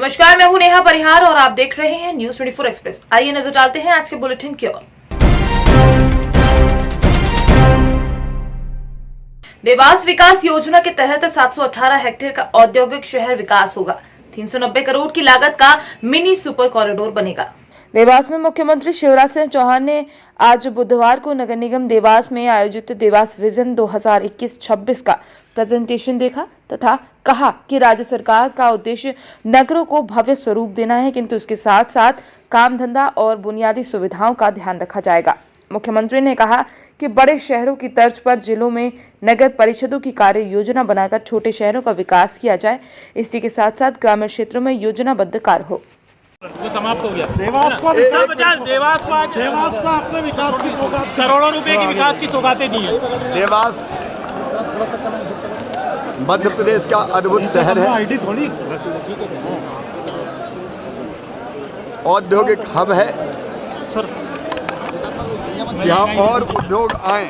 नमस्कार, मैं हूं नेहा परिहार और आप देख रहे हैं न्यूज 24 एक्सप्रेस। आइए नजर डालते हैं आज के बुलेटिन की ओर। देवास विकास योजना के तहत 718 हेक्टेयर का औद्योगिक शहर विकास होगा। 390 करोड़ की लागत का मिनी सुपर कॉरिडोर बनेगा। देवास में मुख्यमंत्री शिवराज सिंह चौहान ने आज बुधवार को नगर निगम देवास में आयोजित देवास विजन 2021-26 का प्रेजेंटेशन देखा तथा कहा कि राज्य सरकार का उद्देश्य नगरों को भव्य स्वरूप देना है, किंतु इसके साथ साथ काम धंधा और बुनियादी सुविधाओं का ध्यान रखा जाएगा। मुख्यमंत्री ने कहा कि बड़े शहरों की तर्ज पर जिलों में नगर परिषदों की कार्य योजना बनाकर छोटे शहरों का विकास किया जाए। इसी के साथ साथ ग्रामीण क्षेत्रों में योजनाबद्ध कार्य हो। वो समाप्त हो गया। देवास को अपने विकास की सौगात, करोड़ों रुपए की विकास की सौगातें दी हैं। देवास मध्य प्रदेश का अद्भुत शहर है, आईडी थोड़ी औद्योगिक हब है। यहाँ और उद्योग आए,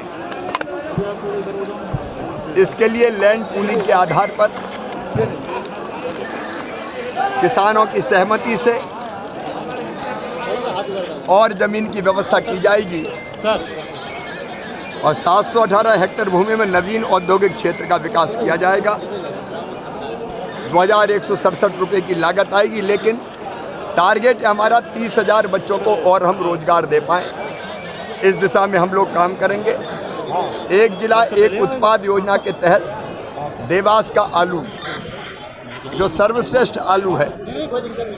इसके लिए लैंड पूलिंग के आधार पर किसानों की सहमति से और जमीन की व्यवस्था की जाएगी सर, और 718 हेक्टेयर भूमि में नवीन औद्योगिक क्षेत्र का विकास किया जाएगा। 2167 रुपये की लागत आएगी, लेकिन टारगेट हमारा 30,000 बच्चों को और हम रोजगार दे पाएँ, इस दिशा में हम लोग काम करेंगे। एक जिला एक उत्पाद योजना के तहत देवास का आलू, जो सर्वश्रेष्ठ आलू है,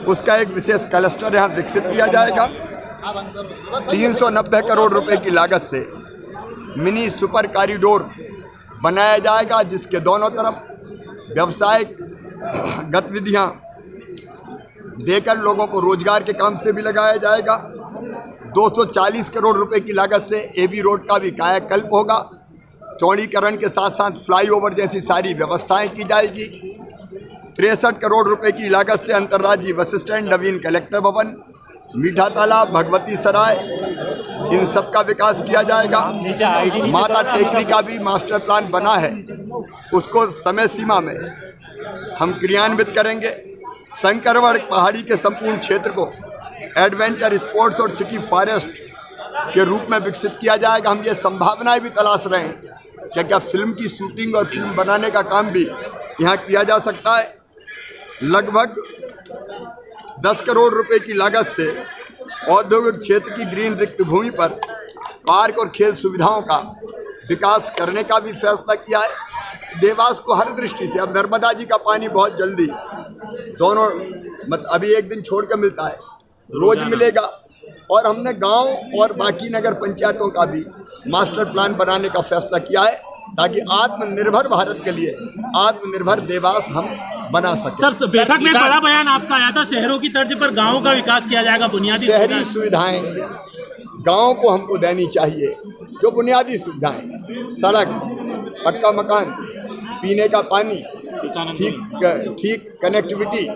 उसका एक विशेष क्लस्टर यहाँ विकसित किया जाएगा। 390 करोड़ रुपए की लागत से मिनी सुपर कॉरिडोर बनाया जाएगा, जिसके दोनों तरफ व्यवसायिक गतिविधियाँ देकर लोगों को रोजगार के काम से भी लगाया जाएगा। 240 करोड़ रुपए की लागत से एबी रोड का भी कायाकल्प होगा। चौड़ीकरण के साथ साथ फ्लाईओवर जैसी सारी व्यवस्थाएं की जाएगी। 63 करोड़ रुपए की लागत से अंतर्राज्यीय बस स्टैंड, नवीन कलेक्टर भवन, मीठा तालाब, भगवती सराय, इन सब का विकास किया जाएगा। माता टेकरी का भी मास्टर प्लान बना है, उसको समय सीमा में हम क्रियान्वित करेंगे। शंकरगढ़ पहाड़ी के संपूर्ण क्षेत्र को एडवेंचर स्पोर्ट्स और सिटी फॉरेस्ट के रूप में विकसित किया जाएगा। हम ये संभावनाएं भी तलाश रहे हैं क्या फिल्म की शूटिंग और फिल्म बनाने का काम भी यहाँ किया जा सकता है। लगभग 10 करोड़ रुपए की लागत से औद्योगिक क्षेत्र की ग्रीन रिक्त भूमि पर पार्क और खेल सुविधाओं का विकास करने का भी फैसला किया है। देवास को हर दृष्टि से, अब नर्मदा जी का पानी बहुत जल्दी दोनों अभी एक दिन छोड़ कर मिलता है, रोज मिलेगा। और हमने गांव और बाकी नगर पंचायतों का भी मास्टर प्लान बनाने का फैसला किया है, ताकि आत्मनिर्भर भारत के लिए आत्मनिर्भर देवास हम बना सकें। सर, बैठक में एक बड़ा बयान आपका आया था, शहरों की तर्ज पर गांवों का विकास किया जाएगा। बुनियादी शहरी सुविधाएं गांव को हमको देनी चाहिए, जो बुनियादी सुविधाएं, सड़क, पक्का मकान, पीने का पानी, ठीक कनेक्टिविटी,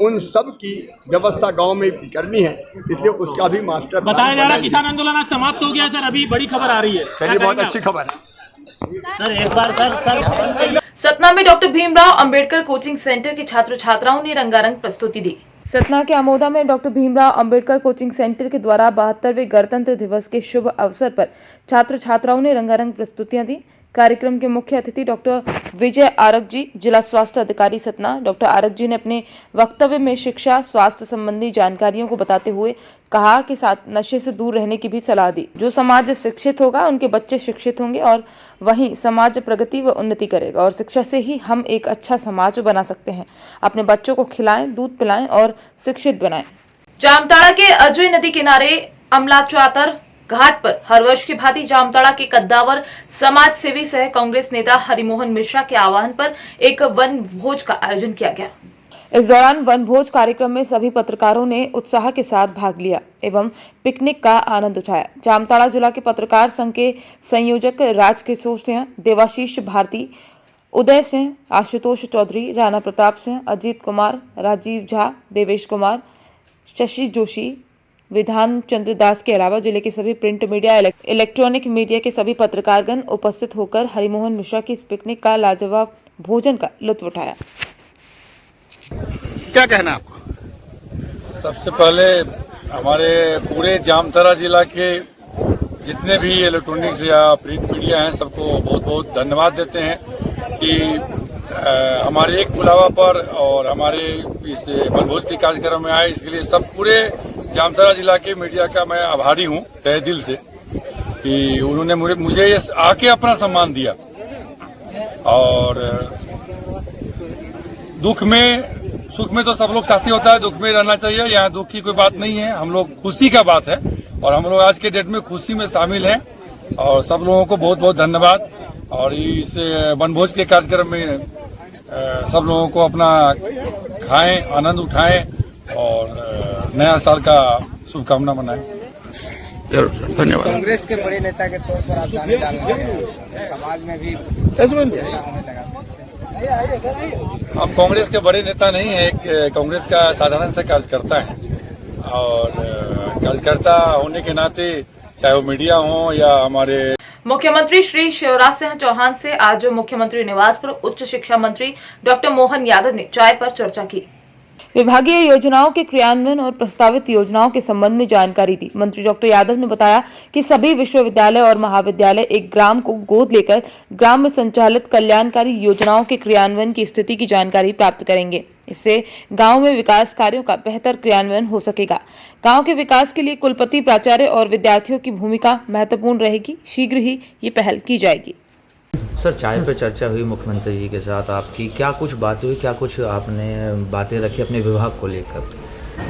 उन सब की व्यवस्था गांव में करनी है, इसलिए उसका भी मास्टर बताया जा रहा है। किसान आंदोलन आज समाप्त हो गया सर, अभी बड़ी खबर आ रही है। चलिए, बहुत अच्छी खबर है सर। एक बार सर सतना में doctor Bhimrao Ambedkar coaching centre के छात्र छात्राओं ने रंगारंग प्रस्तुति दी। सतना के अमोदा में doctor Bhimrao Ambedkar coaching centre के द्वारा 72वें गणतंत्र दिवस के शुभ अवसर पर छात्र छात्राओं ने रंगारंग प्रस्तुतियां दी। कार्यक्रम के मुख्य अतिथि डॉक्टर विजय आरक जी, जिला स्वास्थ्य अधिकारी सतना। डॉक्टर आरक जी ने अपने वक्तव्य में शिक्षा स्वास्थ्य संबंधी जानकारियों को बताते हुए कहा कि साथ नशे से दूर रहने की भी सलाह दी। जो समाज शिक्षित होगा, उनके बच्चे शिक्षित होंगे और वहीं समाज प्रगति व उन्नति करेगा, और शिक्षा से ही हम एक अच्छा समाज बना सकते हैं। अपने बच्चों को खिलाएं, दूध पिलाएं और शिक्षित बनाएं। जामताड़ा के अजय नदी किनारे अमलाचातर घाट पर हर वर्ष की भांति जामताड़ा के कद्दावर समाज सेवी सह कांग्रेस नेता हरिमोहन मिश्रा के आह्वान पर एक वन भोज का आयोजन किया गया। इस दौरान वन भोज कार्यक्रम में सभी पत्रकारों ने उत्साह के साथ भाग लिया एवं पिकनिक का आनंद उठाया। जामताड़ा जिला के पत्रकार संघ के संयोजक राजकिशोर सिंह, देवाशीष भारती, उदय सिंह, आशुतोष चौधरी, राणा प्रताप सिंह, अजीत कुमार, राजीव झा, देवेश कुमार, शशि जोशी, विधान चंद्र दास के अलावा जिले के सभी प्रिंट मीडिया, इलेक्ट्रॉनिक मीडिया के सभी पत्रकारगण उपस्थित होकर हरिमोहन मिश्रा की इस पिकनिक का लाजवाब भोजन का लुत्फ उठाया। क्या कहना आपको? सबसे पहले हमारे पूरे जामताड़ा जिला के जितने भी इलेक्ट्रॉनिक्स या प्रिंट मीडिया हैं सबको बहुत बहुत धन्यवाद देते हैं कि हमारे एक बुलावा पर और हमारे इस वनभोज के कार्यक्रम में आए, इसके लिए सब पूरे जामताड़ा जिला के मीडिया का मैं आभारी हूं तहे दिल से कि उन्होंने मुझे ये आके अपना सम्मान दिया। और दुख में सुख में तो सब लोग साथी होता है, दुख में रहना चाहिए, यहाँ दुख की कोई बात नहीं है। हम लोग खुशी का बात है और हम लोग आज के डेट में खुशी में शामिल हैं और सब लोगों को बहुत बहुत धन्यवाद। और इस वनभोज के कार्यक्रम में सब लोगों को अपना खाएं, आनंद उठाएं और नया साल का शुभकामना मनाएं। धन्यवाद। कांग्रेस के बड़े नेता के तौर पर आप जाने जान रहे हैं, समाज में भी हम कांग्रेस के बड़े नेता नहीं है, कांग्रेस का साधारण सा कार्यकर्ता है और कार्यकर्ता होने के नाते चाहे वो मीडिया हो या हमारे मुख्यमंत्री श्री शिवराज सिंह चौहान से आज मुख्यमंत्री निवास पर उच्च शिक्षा मंत्री डॉक्टर मोहन यादव ने चाय पर चर्चा की। विभागीय योजनाओं के क्रियान्वयन और प्रस्तावित योजनाओं के संबंध में जानकारी दी। मंत्री डॉक्टर यादव ने बताया कि सभी विश्वविद्यालय और महाविद्यालय एक ग्राम को गोद लेकर ग्राम में संचालित कल्याणकारी योजनाओं के क्रियान्वयन की स्थिति की जानकारी प्राप्त करेंगे। इससे गांव में विकास कार्यों का बेहतर क्रियान्वयन हो सकेगा। गांव के विकास के लिए कुलपति, प्राचार्य और विद्यार्थियों की भूमिका महत्वपूर्ण रहेगी। शीघ्र ही ये पहल की जाएगी। सर, चाय पे चर्चा हुई मुख्यमंत्री जी के साथ आपकी, क्या कुछ बातें हुई, क्या कुछ आपने बातें रखी अपने विभाग को लेकर?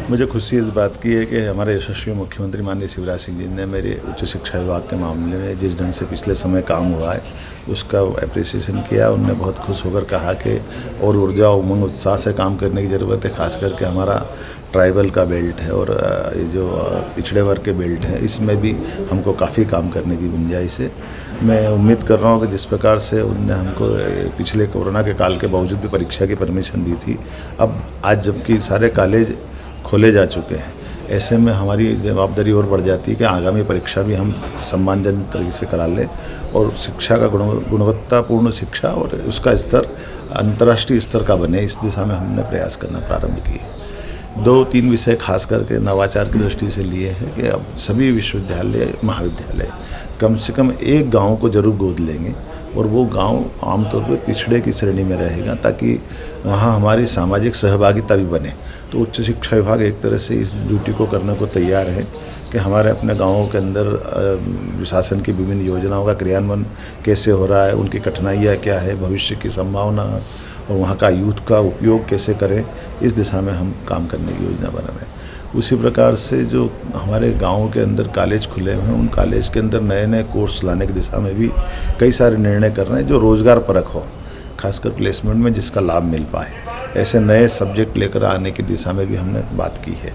मुझे खुशी इस बात की है कि हमारे यशस्वी मुख्यमंत्री माननीय शिवराज सिंह जी ने मेरे उच्च शिक्षा विभाग के मामले में जिस ढंग से पिछले समय काम हुआ है उसका अप्रिसिएशन किया। उन्होंने बहुत खुश होकर कहा कि और ऊर्जा, उमंग, उत्साह से काम करने की ज़रूरत है। खास करके हमारा ट्राइबल का बेल्ट है और ये जो पिछड़े वर्ग के बेल्ट है, इसमें भी हमको काफ़ी काम करने की गुंजाइश है। मैं उम्मीद कर रहा हूँ कि जिस प्रकार से उनने हमको पिछले कोरोना के काल के बावजूद भी परीक्षा की परमिशन दी थी, अब आज जबकि सारे कॉलेज खोले जा चुके हैं, ऐसे में हमारी जवाबदारी और बढ़ जाती है कि आगामी परीक्षा भी हम सम्मानजनक तरीके से करा लें और शिक्षा का गुणवत्तापूर्ण शिक्षा और उसका स्तर अंतर्राष्ट्रीय स्तर का बने, इस दिशा में हमने प्रयास करना प्रारंभ किए। 2-3 विषय खास करके नवाचार की दृष्टि से लिए हैं कि अब सभी विश्वविद्यालय, महाविद्यालय कम से कम एक गांव को जरूर गोद लेंगे और वो गांव आमतौर पर पिछड़े की श्रेणी में रहेगा ताकि वहाँ हमारी सामाजिक सहभागिता भी बने। तो उच्च शिक्षा विभाग एक तरह से इस ड्यूटी को करने को तैयार है कि हमारे अपने गाँवों के अंदर शासन की विभिन्न योजनाओं का क्रियान्वयन कैसे हो रहा है, उनकी कठिनाइयाँ क्या है, भविष्य की संभावना और वहाँ का यूथ का उपयोग कैसे करें, इस दिशा में हम काम करने की योजना बना रहे हैं। उसी प्रकार से जो हमारे गाँव के अंदर कॉलेज खुले हैं, उन कॉलेज के अंदर नए नए कोर्स लाने की दिशा में भी कई सारे निर्णय कर रहे हैं जो रोज़गार परक हो, खासकर प्लेसमेंट में जिसका लाभ मिल पाए। ऐसे नए सब्जेक्ट लेकर आने की दिशा में भी हमने बात की है,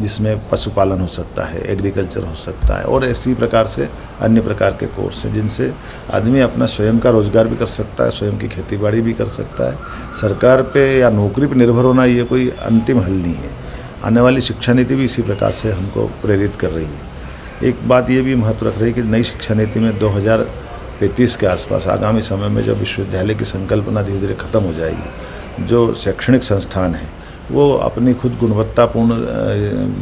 जिसमें पशुपालन हो सकता है, एग्रीकल्चर हो सकता है और इसी प्रकार से अन्य प्रकार के कोर्स हैं जिनसे आदमी अपना स्वयं का रोजगार भी कर सकता है, स्वयं की खेतीबाड़ी भी कर सकता है। सरकार पे या नौकरी पे निर्भर होना ये कोई अंतिम हल नहीं है। आने वाली शिक्षा नीति भी इसी प्रकार से हमको प्रेरित कर रही है। एक बात ये भी महत्व रख रही है कि नई शिक्षा नीति में 2035 के आसपास आगामी समय में जब विश्वविद्यालय की संकल्पना धीरे धीरे खत्म हो जाएगी, जो शैक्षणिक संस्थान हैं वो अपनी खुद गुणवत्तापूर्ण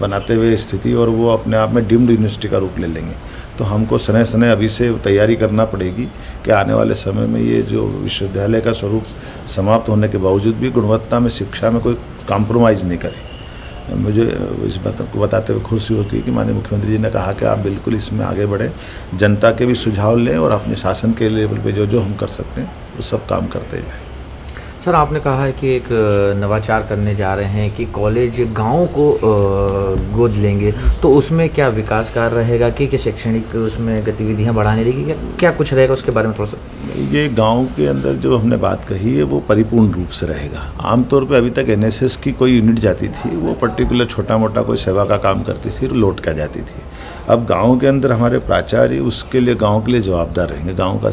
बनाते हुए स्थिति और वो अपने आप में डीम्ड यूनिवर्सिटी का रूप ले लेंगे। तो हमको समय समय अभी से तैयारी करना पड़ेगी कि आने वाले समय में ये जो विश्वविद्यालय का स्वरूप समाप्त होने के बावजूद भी गुणवत्ता में शिक्षा में कोई कॉम्प्रोमाइज़ नहीं करें। मुझे इस बात को बताते हुए खुशी होती है कि माननीय मुख्यमंत्री जी ने कहा कि आप बिल्कुल इसमें आगे बढ़ें, जनता के भी सुझाव लें और अपने शासन के लेवल पे जो जो हम कर सकते हैं वो सब काम करते हैं। सर, आपने कहा है कि एक नवाचार करने जा रहे हैं कि कॉलेज गाँव को गोद लेंगे, तो उसमें क्या विकास कार्य रहेगा कि शैक्षणिक उसमें गतिविधियां बढ़ाने रहेगी, क्या कुछ रहेगा उसके बारे में थोड़ा सा? ये गांव के अंदर जो हमने बात कही है वो परिपूर्ण रूप से रहेगा। आमतौर पे अभी तक एनएसएस की कोई यूनिट जाती थी, वो पर्टिकुलर छोटा मोटा कोई सेवा का काम करती थी और लौट कर जाती थी। अब गांव के अंदर हमारे प्राचार्य उसके लिए गांव के लिए जवाबदार रहेंगे। गांव का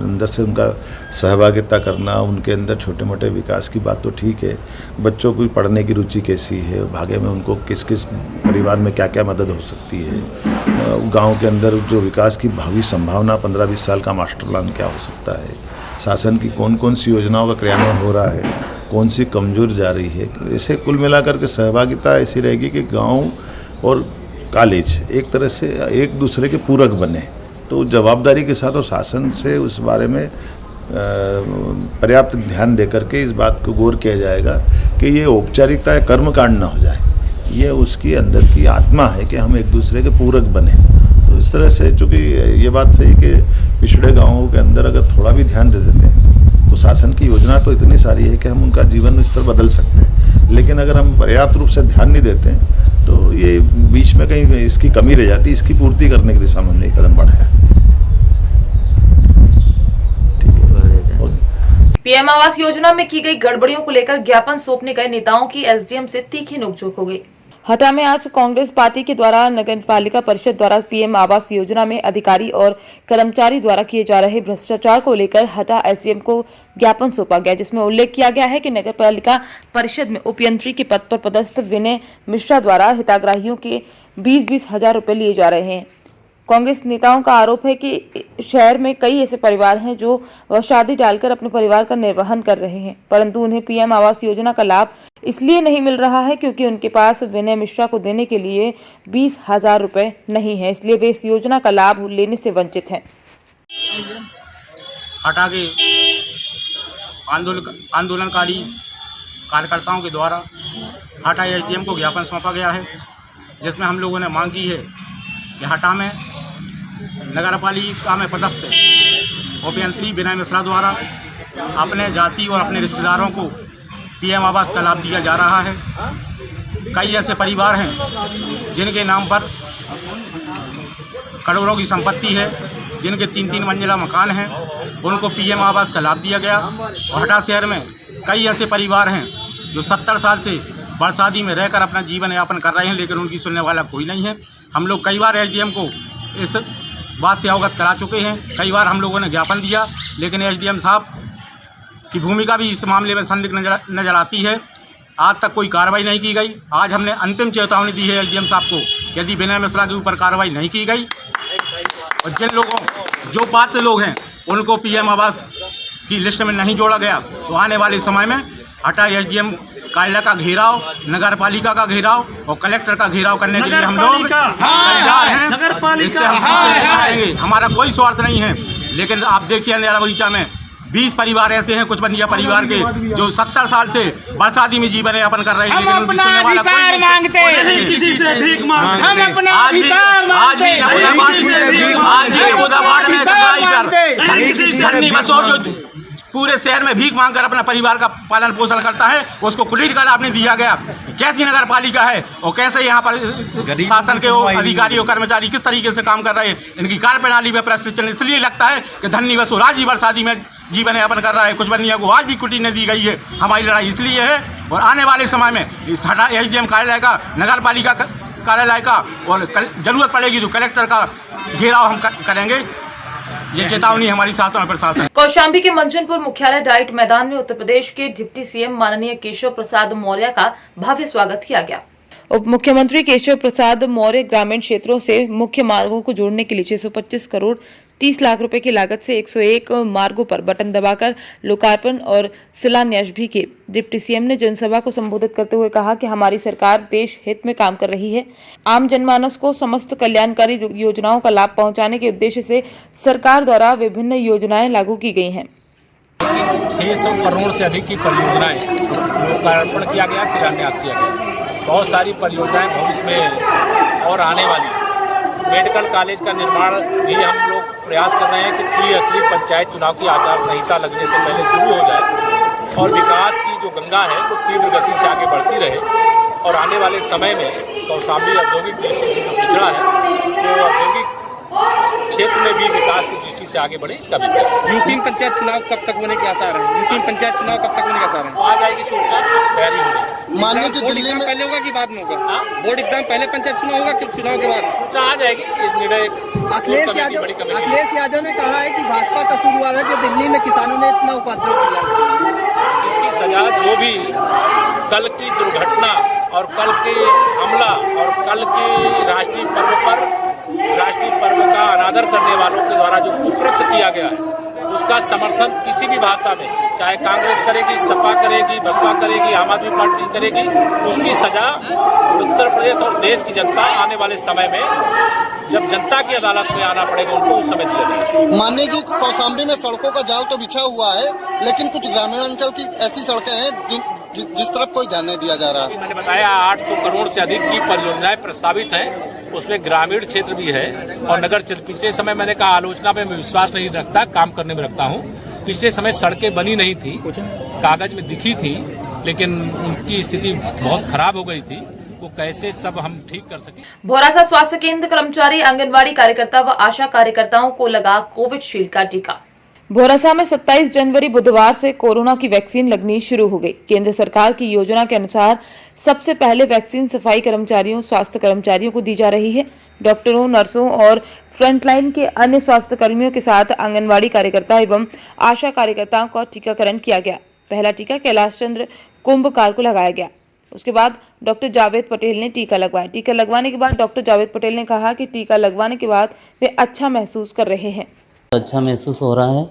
अंदर से उनका सहभागिता करना, उनके अंदर छोटे मोटे विकास की बात तो ठीक है, बच्चों की पढ़ने की रुचि कैसी है, भाग्य में उनको किस किस परिवार में क्या क्या मदद हो सकती है, गांव के अंदर जो विकास की भावी संभावना 15-20 साल का मास्टर प्लान क्या हो सकता है, शासन की कौन कौन सी योजनाओं का क्रियान्वयन हो रहा है, कौन सी कमजोर जा रही है। ऐसे कुल मिलाकर के सहभागिता ऐसी रहेगी कि गांव और कॉलेज एक तरह से एक दूसरे के पूरक बने, तो जवाबदारी के साथ और शासन से उस बारे में पर्याप्त ध्यान देकर के इस बात को गौर किया जाएगा कि ये औपचारिकता या कर्मकांड ना हो जाए। ये उसकी अंदर की आत्मा है कि हम एक दूसरे के पूरक बने। तो इस तरह से चूँकि ये बात सही कि पिछड़े गाँवों के अंदर अगर थोड़ा भी ध्यान दे देते हैं तो शासन की योजना तो इतनी सारी है कि हम उनका जीवन स्तर बदल सकते हैं, लेकिन अगर हम पर्याप्त रूप से ध्यान नहीं देते हैं तो ये बीच में कहीं इसकी कमी रह जाती है। इसकी पूर्ति करने की दिशा में हमने एक कदम बढ़ाया। पीएम आवास योजना में की गई गड़बड़ियों को लेकर ज्ञापन सौंपने गए नेताओं की एसडीएम से तीखी नोकझोंक हो गई। हटा में आज कांग्रेस पार्टी के द्वारा नगर पालिका परिषद द्वारा पीएम आवास योजना में अधिकारी और कर्मचारी द्वारा किए जा रहे भ्रष्टाचार को लेकर हटा एसडीएम को ज्ञापन सौंपा गया, जिसमें उल्लेख किया गया है कि नगर पालिका परिषद में उपयंत्री के पद पर पदस्थ विनय मिश्रा द्वारा हितग्राहियों के 20-20 हजार रुपए लिए जा रहे हैं। कांग्रेस नेताओं का आरोप है कि शहर में कई ऐसे परिवार हैं जो शादी डालकर अपने परिवार का निर्वहन कर रहे हैं, परंतु उन्हें पीएम आवास योजना का लाभ इसलिए नहीं मिल रहा है क्योंकि उनके पास विनय मिश्रा को देने के लिए 20 हजार रुपए नहीं है, इसलिए वे इस योजना का लाभ लेने से वंचित हैं। हटा के आंदोलनकारी कार्यकर्ताओं के द्वारा हटा एसडीएम को ज्ञापन सौंपा गया है, जिसमें हम लोगों ने मांग की है कि हटा में नगर पालिका में पदस्थ उपयंत्री विनय मिश्रा द्वारा अपने जाति और अपने रिश्तेदारों को पीएम आवास का लाभ दिया जा रहा है। कई ऐसे परिवार हैं जिनके नाम पर करोड़ों की संपत्ति है, जिनके 3-3 मंजिला मकान हैं, उनको पीएम आवास का लाभ दिया गया। और हटा शहर में कई ऐसे परिवार हैं जो 70 साल से बरसाती में रहकर अपना जीवन यापन कर रहे हैं, लेकिन उनकी सुनने वाला कोई नहीं है। हम लोग कई बार एसडीएम को इस बात से अवगत करा चुके हैं, कई बार हम लोगों ने ज्ञापन दिया, लेकिन एसडीएम साहब की भूमिका भी इस मामले में संदिग्ध नजर आती है। आज तक कोई कार्रवाई नहीं की गई। आज हमने अंतिम चेतावनी दी है एसडीएम साहब को, यदि विनय मिश्रा के ऊपर कार्रवाई नहीं की गई और जिन लोगों जो पात्र लोग हैं उनको पीएम आवास की लिस्ट में नहीं जोड़ा गया, तो आने वाले समय में हटा एसडीएम कार्यालय का घेराव, नगर पालिका का घेराव और कलेक्टर का घेराव करने के लिए हम लोग तैयार हैं। इससे हम आएंगे, हमारा कोई स्वार्थ नहीं है। लेकिन आप देखिए अंधेरा बगीचा में 20 परिवार ऐसे हैं, कुछ बंदिया परिवार के, जो 70 साल से बरसाती में जीवन यापन कर रहे हैं, लेकिन उनकी सुनने वाला कोई मांगते हैं। किसी से भीख मांगते हैं। हम अपना अधिकार मांगते हैं। आज भी नबूदाबाद में धन्नी बसोर जो पूरे शहर में भीख मांगकर अपना परिवार का पालन पोषण करता है, उसको क्लियर का लाभ नहीं दिया गया। कैसी नगर पालिका है और कैसे यहाँ पर शासन के अधिकारी और कर्मचारी किस तरीके से काम कर रहे हैं, इनकी कार्यप्रणाली में प्रश्न इसलिए लगता है कि धन्नी बसोर आज ही बरसाती में जीवन यापन कर रहा है, कुछ बंदियों को आज भी कुटी नहीं दी गई है। हमारी लड़ाई इसलिए है और आने वाले समय में इस हटा एसडीएम कार्यालय का, नगर पालिका कार्यालय का और जरूरत पड़ेगी तो कलेक्टर का घेराव हम करेंगे। ये चेतावनी हमारी शासन और प्रशासन। कौशाम्बी के मंचनपुर मुख्यालय डाइट मैदान में उत्तर प्रदेश के डिप्टी सीएम माननीय केशव प्रसाद मौर्य का भव्य स्वागत किया गया। उप मुख्यमंत्री केशव प्रसाद मौर्य ग्रामीण क्षेत्रों से मुख्य मार्गों को जोड़ने के लिए 625 करोड़ 30 लाख रुपए की लागत से 101 मार्गों पर बटन दबाकर लोकार्पण और शिलान्यास भी किए। डिप्टी सीएम ने जनसभा को संबोधित करते हुए कहा कि हमारी सरकार देश हित में काम कर रही है। आम जनमानस को समस्त कल्याणकारी योजनाओं का लाभ पहुंचाने के उद्देश्य से सरकार द्वारा विभिन्न योजनाएं लागू की गई हैं। 600 करोड़ से अधिक की परियोजनाएं लोकार्पण किया गया, शिलान्यास किया गया। बहुत सारी परियोजनाएं भविष्य में और आने वाली। मेडिकल कॉलेज का निर्माण भी हम लोग प्रयास कर रहे हैं कि त्रिस्तरीय पंचायत चुनाव की आचार संहिता लगने से पहले शुरू हो जाए और विकास की जो गंगा है वो तीव्र गति से आगे बढ़ती रहे और आने वाले समय में कौशाम्बी औद्योगिक दृष्टि से जो पिछड़ा है वो औद्योगिक क्षेत्र में भी विकास की दृष्टि से आगे बढ़े, इसका विकास। यूपी पंचायत चुनाव कब तक होने के आसार है? यूपी पंचायत चुनाव कब तक होने के आसार है? आ जाएगी सूचना, तैयारी हो रही। माननीय जो दिल्ली में पहले होगा कि बाद में होगा? बोर्ड एग्जाम पहले पंचायत चुनाव होगा कि चुनाव के बाद? सूचना आ जाएगी। इस निर्णय अखिलेश यादव ने कहा है कि भाजपा कसूरवार है जो दिल्ली में किसानों ने इतना उपद्रव किया। इसकी सजा जो भी कल की दुर्घटना और कल के हमला और कल के राष्ट्रीय पर्व का अनादर करने वालों के द्वारा जो कुकृत्य किया गया है उसका समर्थन किसी भी भाषा में, चाहे कांग्रेस करेगी, सपा करेगी, बसपा करेगी, आम आदमी पार्टी करेगी, उसकी सजा उत्तर प्रदेश और देश की जनता आने वाले समय में जब जनता की अदालत में आना पड़ेगा उनको उस समय दिया जाएगा। माननीय जी, कौशाम्बी में सड़कों का जाल तो बिछा हुआ है, लेकिन कुछ ग्रामीण अंचल की ऐसी सड़कें हैं जिस तरफ कोई ध्यान नहीं दिया जा रहा। मैंने बताया 800 करोड़ से अधिक की परियोजनाएं प्रस्तावित हैं, उसमें ग्रामीण क्षेत्र भी है और नगर क्षेत्र। पिछले समय मैंने कहा आलोचना में मैं विश्वास नहीं रखता, काम करने में रखता हूँ। पिछले समय सड़कें बनी नहीं थी, कागज में दिखी थी, लेकिन उनकी स्थिति बहुत खराब हो गई थी। वो कैसे सब हम ठीक कर सके। भोरासा स्वास्थ्य केंद्र कर्मचारी, आंगनबाड़ी कार्यकर्ता व आशा कार्यकर्ताओं को लगा कोविशील्ड का टीका। भोरासा में 27 जनवरी बुधवार से कोरोना की वैक्सीन लगनी शुरू हो गई। केंद्र सरकार की योजना के अनुसार सबसे पहले वैक्सीन सफाई कर्मचारियों, स्वास्थ्य कर्मचारियों को दी जा रही है। डॉक्टरों, नर्सों और फ्रंटलाइन के अन्य स्वास्थ्य कर्मियों के साथ आंगनबाड़ी कार्यकर्ता एवं आशा कार्यकर्ताओं का टीकाकरण किया गया। पहला टीका कैलाश चंद्र कुंभकार को लगाया गया। उसके बाद डॉक्टर जावेद पटेल ने टीका लगवाया। टीका लगवाने के बाद डॉक्टर जावेद पटेल ने कहा कि टीका लगवाने के बाद वे अच्छा महसूस कर रहे हैं। अच्छा महसूस हो रहा है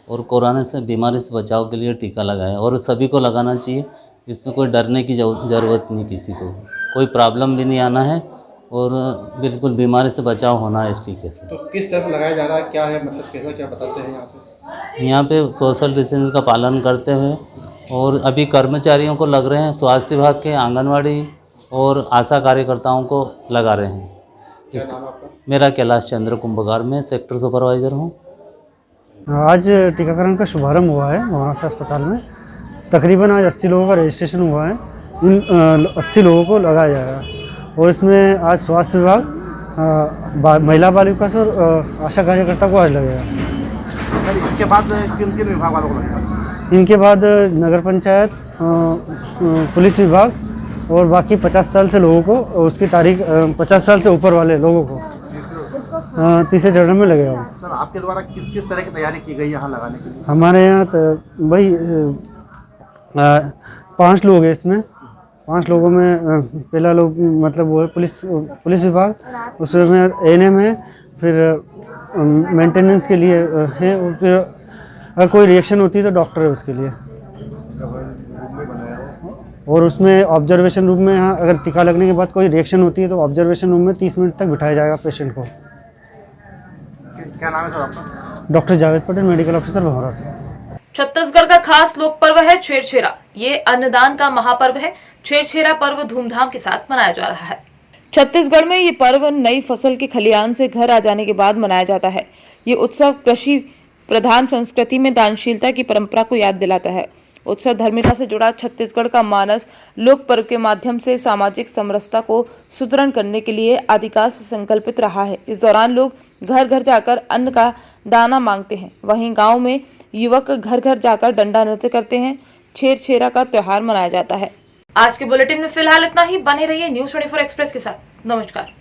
और कोरोना से बीमारी से बचाव के लिए टीका लगाया और सभी को लगाना चाहिए। इसमें कोई डरने की ज़रूरत नहीं, किसी को कोई प्रॉब्लम भी नहीं आना है और बिल्कुल बीमारी से बचाव होना है इस टीके से। तो किस तरह लगाया जा रहा है, क्या है, मतलब कैसा क्या बताते हैं यहाँ पे? यहाँ पे सोशल डिस्टेंस का पालन करते हुए और अभी कर्मचारियों को लग रहे हैं, स्वास्थ्य विभाग के, आंगनवाड़ी और आशा कार्यकर्ताओं को लगा रहे हैं। क्या नाम है आपका? मेरा कैलाश चंद्र कुंभकार में सेक्टर सुपरवाइज़र हूँ। आज टीकाकरण का शुभारंभ हुआ है भोरासा अस्पताल में। तकरीबन आज 80 लोगों का रजिस्ट्रेशन हुआ है। इन 80 लोगों को लगाया जाएगा और इसमें आज स्वास्थ्य विभाग, महिला बाल विकास और आशा कार्यकर्ता को आज लगेगा। इसके बाद किन किन विभाग वालों को लगेगा? इनके बाद नगर पंचायत, पुलिस विभाग और बाकी 50 साल से लोगों को, उसकी तारीख 50 साल से ऊपर वाले लोगों को तीसरे चरण में लगेगा। सर, आपके द्वारा किस किस तरह की तैयारी की गई यहाँ लगाने के लिए? हमारे यहाँ भाई 5 लोग हैं इसमें। 5 लोगों में पहला लोग मतलब वो है पुलिस विभाग, उसमें ANM है, फिर मेंटेनेंस के लिए है और फिर अगर कोई रिएक्शन होती है तो डॉक्टर है उसके लिए। और उसमें ऑब्जर्वेशन रूम में, यहाँ अगर टीका लगने के बाद कोई रिएक्शन होती है तो ऑब्जर्वेशन रूम में 30 मिनट तक बिठाया जाएगा पेशेंट को। क्या नाम है सर आपका? Doctor Javed Patel, medical officer Bhorasa. Chhattisgarh का खास लोक पर्व है छेरछेरा। ये अन्नदान का महापर्व है। छेरछेरा पर्व धूमधाम के साथ मनाया जा रहा है। छत्तीसगढ़ में ये पर्व नई फसल के खलियान से घर आ जाने के बाद मनाया जाता है। ये उत्सव कृषि प्रधान संस्कृति में दानशीलता की परंपरा को याद दिलाता है। उत्सव धर्मिकता से जुड़ा छत्तीसगढ़ का मानस लोक पर्व के माध्यम से सामाजिक समरसता को सुदृढ़ करने के लिए आदिकाल से संकल्पित रहा है। इस दौरान लोग घर घर जाकर अन्न का दाना मांगते हैं। वहीं गांव में युवक घर घर जाकर डंडा नृत्य करते हैं। छेरछेरा का त्योहार मनाया जाता है। आज के बुलेटिन में फिलहाल इतना ही। बने रहिए न्यूज़ 24 एक्सप्रेस के साथ। नमस्कार।